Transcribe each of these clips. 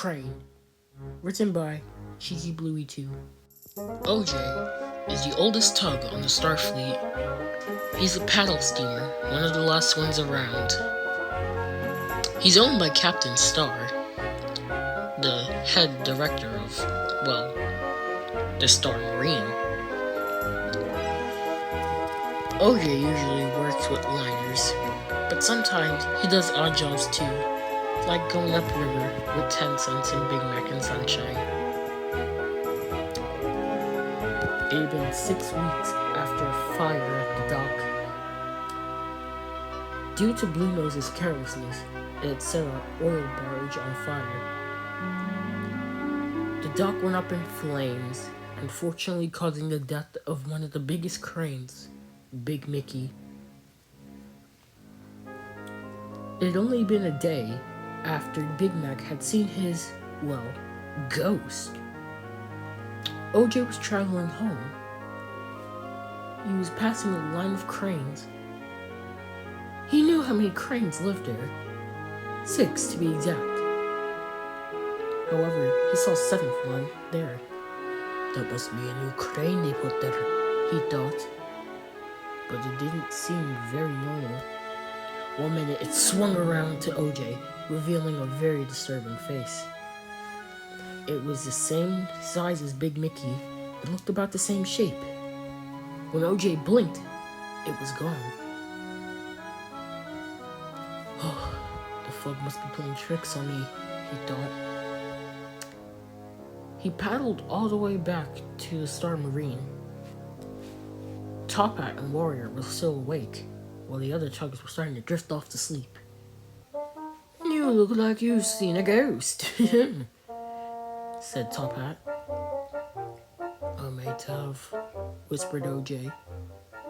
Crane. Written by Cheeky Bluey 2. OJ is the oldest tug on the Starfleet. He's a paddle steamer, one of the last ones around. He's owned by Captain Star, the head director of, the Star Marine. OJ usually works with liners, but sometimes he does odd jobs too, like going upriver with 10 cents and Big Mac and Sunshine. It had been 6 weeks after a fire at the dock. Due to Blue Nose's carelessness, it had set our oil barge on fire. The dock went up in flames, unfortunately causing the death of one of the biggest cranes, Big Mickey. It had only been a day after Big Mac had seen his, ghost. OJ was traveling home. He was passing a line of cranes. He knew how many cranes lived there. 6 to be exact. However, he saw a 7th one there. That must be a new crane they put there, he thought. But it didn't seem very normal. One minute it swung around to OJ, revealing a very disturbing face. It was the same size as Big Mickey. It looked about the same shape. When OJ blinked, it was gone. Oh, the fog must be playing tricks on me, he thought. He paddled all the way back to the Star Marine. Top Hat and Warrior were still awake, while the other tugs were starting to drift off to sleep. "You look like you've seen a ghost," said Top Hat. "I might have," whispered OJ.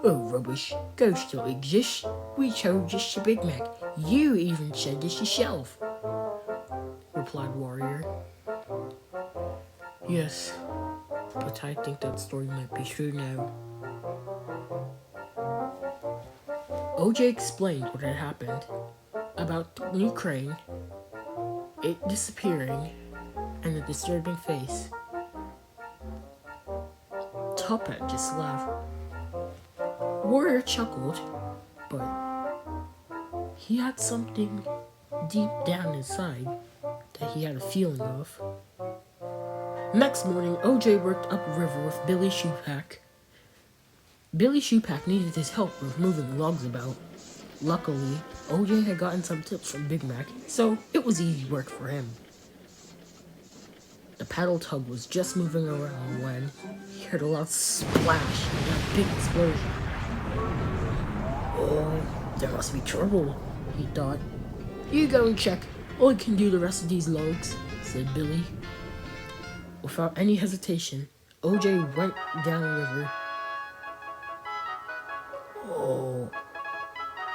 "Oh, rubbish. Ghosts don't exist. We told this to Big Mac. You even said this yourself," replied Warrior. "Yes, but I think that story might be true now." OJ explained what had happened about the new crane, it disappearing, and the disturbing face. Top Hat just laughed. Warrior chuckled, but he had something deep down inside that he had a feeling of. Next morning, OJ worked upriver with Billy Shoepack. Billy Shoepack needed his help with moving logs about. Luckily, OJ had gotten some tips from Big Mac, so it was easy work for him. The paddle tug was just moving around when he heard a loud splash and a big explosion. "Oh, there must be trouble," he thought. "You go and check. I can do the rest of these logs," said Billy. Without any hesitation, OJ went downriver. "Oh,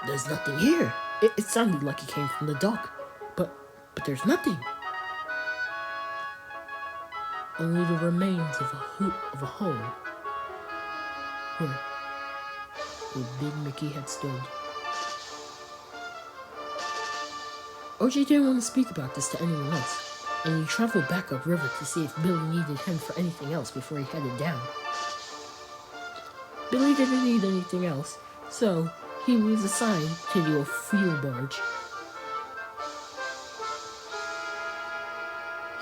there's nothing here." It sounded like it came from the dock, but there's nothing. Only the remains of a home where Big Mickey had stood. OJ didn't want to speak about this to anyone else, and he traveled back upriver to see if Billy needed him for anything else before he headed down. Billy didn't need anything else, so he was assigned to do a fuel barge.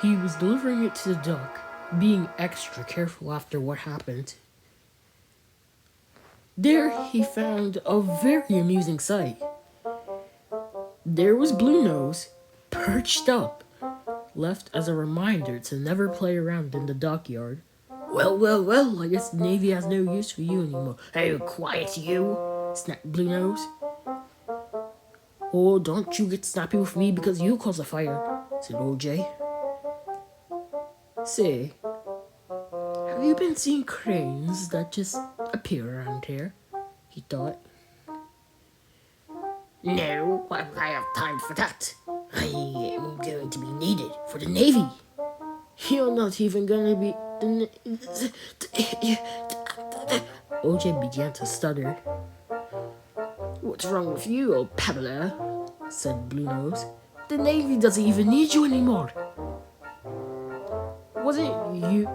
He was delivering it to the dock, being extra careful after what happened. There he found a very amusing sight. There was Blue Nose, perched up, left as a reminder to never play around in the dockyard. Well, I guess the Navy has no use for you anymore." "Hey, quiet you," snapped Blue Nose. "Oh, don't you get snappy with me because you caused the fire," said OJ. "Say, have you been seeing cranes that just appear around here?" he thought. "No, why would I have time for that? I am going to be needed for the Navy." "You're not even gonna be..." OJ began to stutter. "What's wrong with you, old paddler?" said Blue Nose. "The Navy doesn't even need you anymore." Was it you?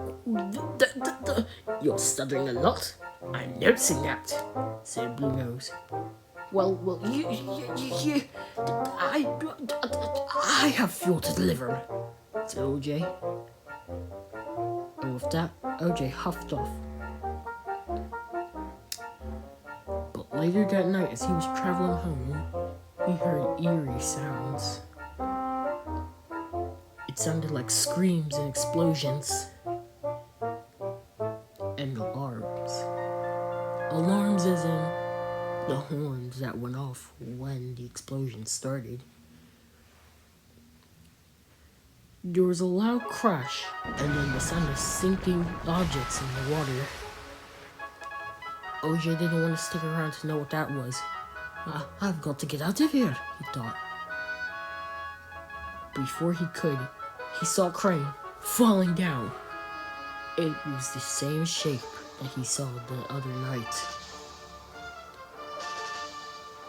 You're stuttering a lot. I'm noticing that, said Blue Nose. Well, I have fuel to deliver, said OJ. And with that, OJ huffed off. But later that night, as he was traveling home, he heard eerie sounds. It sounded like screams and explosions. And alarms. Alarms as in the horns that went off when the explosion started. There was a loud crash, and then the sound of sinking objects in the water. OJ didn't want to stick around to know what that was. I've got to get out of here, he thought. Before he could, he saw a crane falling down. It was the same shape that he saw the other night.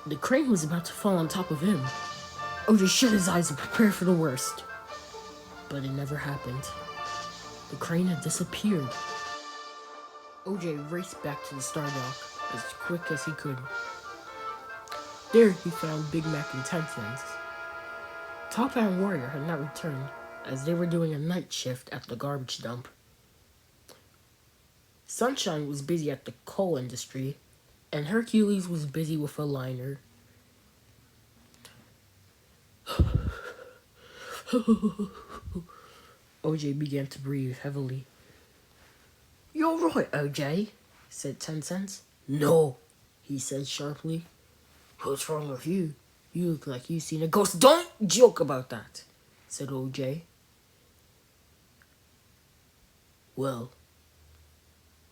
The crane was about to fall on top of him. OJ shut his eyes and prepared for the worst. But it never happened. The crane had disappeared. OJ raced back to the Stardock as quick as he could. There he found Big Mac and 10 Cents. Top Hat and Warrior had not returned as they were doing a night shift at the garbage dump. Sunshine was busy at the coal industry, and Hercules was busy with a liner. OJ began to breathe heavily. You're right, OJ, said 10 Cents. No, he said sharply. What's wrong with you? You look like you've seen a ghost. Don't joke about that, said OJ. Well,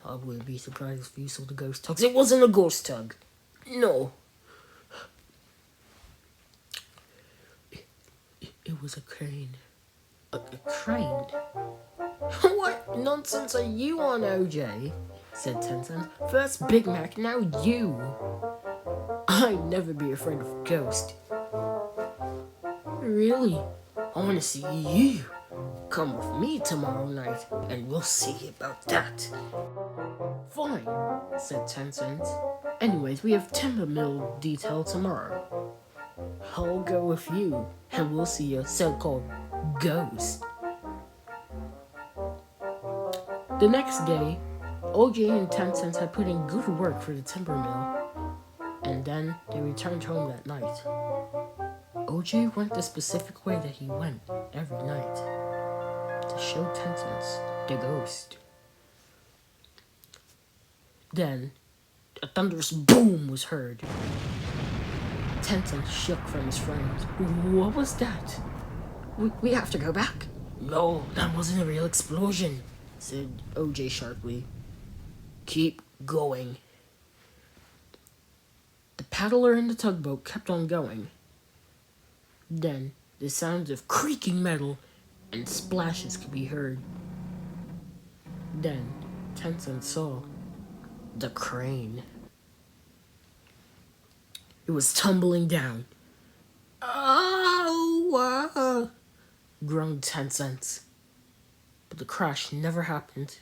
I wouldn't be surprised if you saw the ghost tugs. It wasn't a ghost tug. No. It was a crane. A crane? What nonsense are you on, OJ? Said 10 Cents. First Big Mac, now you. I'd never be afraid of a ghost. Really? I want to see you. Come with me tomorrow night, and we'll see about that. Fine, said 10 Cents. Anyways, we have timber mill detail tomorrow. I'll go with you, and we'll see a so-called ghost. The next day, OJ and 10 Cents had put in good work for the timber mill, and then they returned home that night. OJ went the specific way that he went every night, to show 10 Cents the ghost. Then, a thunderous boom was heard. 10 Cents shook from his frames. What was that? We have to go back. No, that wasn't a real explosion, said OJ sharply. Keep going. The paddler in the tugboat kept on going. Then, the sounds of creaking metal and splashes could be heard. Then, 10 Cents saw the crane. It was tumbling down. Oh! Groaned 10 Cents. But the crash never happened.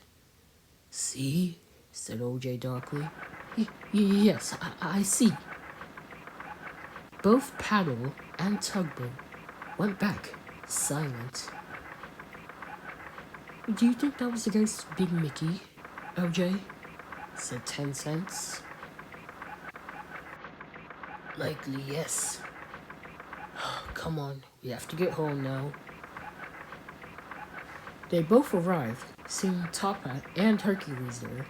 See? Said OJ darkly. Yes, I see. Both paddle and tugboat went back, silent. Do you think that was the ghost of Big Mickey, OJ? Said 10 Cents. Likely, yes. Come on, we have to get home now. They both arrived, seeing Top Hat and Hercules there.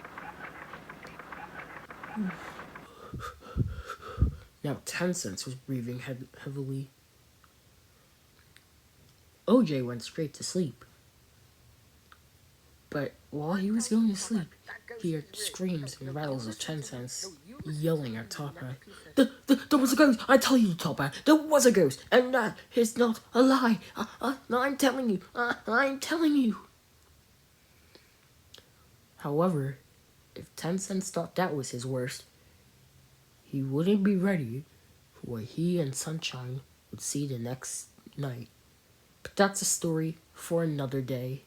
Now 10 Cents was breathing heavily. OJ went straight to sleep. But while he was going to sleep, he heard screams and rattles of 10 Cents yelling at Top Hat. There was a ghost! I tell you, Top Hat, there was a ghost! And that is not a lie! I'm telling you! I'm telling you! However, if 10 Cents thought that was his worst, he wouldn't be ready for what he and Sunshine would see the next night. But that's a story for another day.